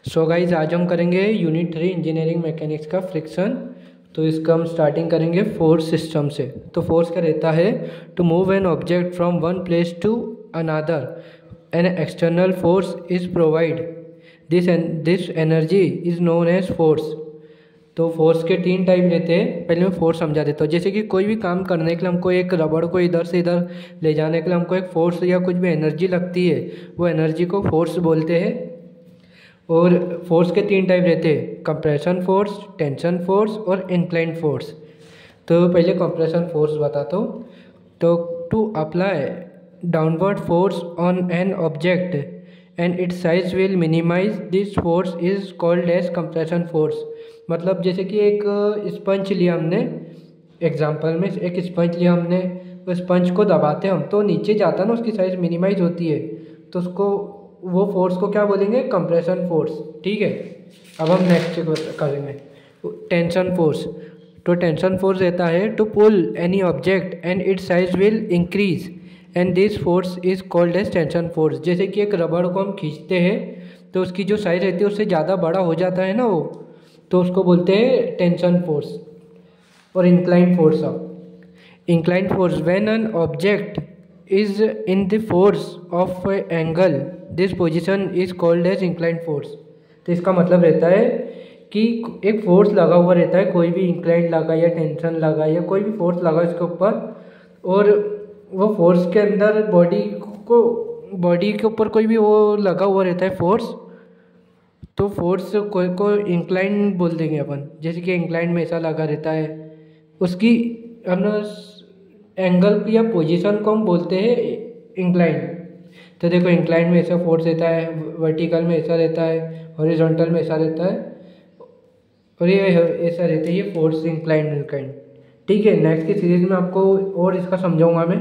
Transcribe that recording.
So guys आज हम करेंगे यूनिट 3 इंजीनियरिंग मैकेनिक्स का फ्रिक्शन। तो इसका हम स्टार्टिंग करेंगे फोर्स सिस्टम से। तो फोर्स का रहता है to move an object from one place to another an external force is provide this energy is known as force. तो फोर्स के 3 टाइप रहते हैं। पहले मैं फोर्स समझा देता हूँ। जैसे कि कोई भी काम करने के लिए हमको एक रबड़ को इधर से इधर ले जाने के लिए हमको एक फोर्स या कुछ भी एनर्जी लगती है, वो एनर्जी को फोर्स बोलते हैं। और फोर्स के 3 टाइप रहते हैं, कंप्रेशन फोर्स, टेंशन फोर्स और इंक्लाइंड फोर्स। तो पहले कंप्रेशन फोर्स बताता हूँ। तो to apply downward force on an object and its size will minimize this force is called as compression force. मतलब जैसे कि एक स्पंज लिया हमने, एग्जांपल में एक स्पंज लिया हमने, तो स्पंज को दबाते हम तो नीचे जाता है ना, उसकी साइज मिनिमाइज होती है, तो उसको वो फोर्स को क्या बोलेंगे, कंप्रेशन फोर्स। ठीक है, अब हम नेक्स्ट करेंगे टेंशन फोर्स। तो टेंशन फोर्स रहता है to pull any object and its size will increase and this force is called as tension force. जैसे कि एक रबड़ को हम खींचते हैं तो उसकी जो साइज रहती है उससे ज़्यादा बड़ा हो जाता है ना वो, तो उसको बोलते हैं टेंशन फोर्स। और इंक्लाइंड फोर्स, अब inclined force when an object is in the force of angle this position is called as inclined force. तो इसका मतलब रहता है कि एक फोर्स लगा हुआ रहता है, कोई भी इंक्लाइंड लगा या टेंशन लगा या कोई भी फोर्स लगा इसके ऊपर, और वो फोर्स के अंदर बॉडी के ऊपर कोई भी वो लगा हुआ रहता है फोर्स, तो फोर्स को इंक्लाइंड बोल देंगे अपन। जैसे कि इंक्लाइंड में ऐसा लगा रहता है, उसकी हम एंगल या पोजीशन को हम बोलते हैं इंक्लाइंड। तो देखो इंक्लाइंड में ऐसा फोर्स रहता है, वर्टिकल में ऐसा रहता है, हॉरिजॉन्टल में ऐसा रहता है, और ये ऐसा रहता है, ये फोर्स इंक्लाइंड। ठीक है, नेक्स्ट की सीरीज में आपको और इसका समझाऊंगा मैं।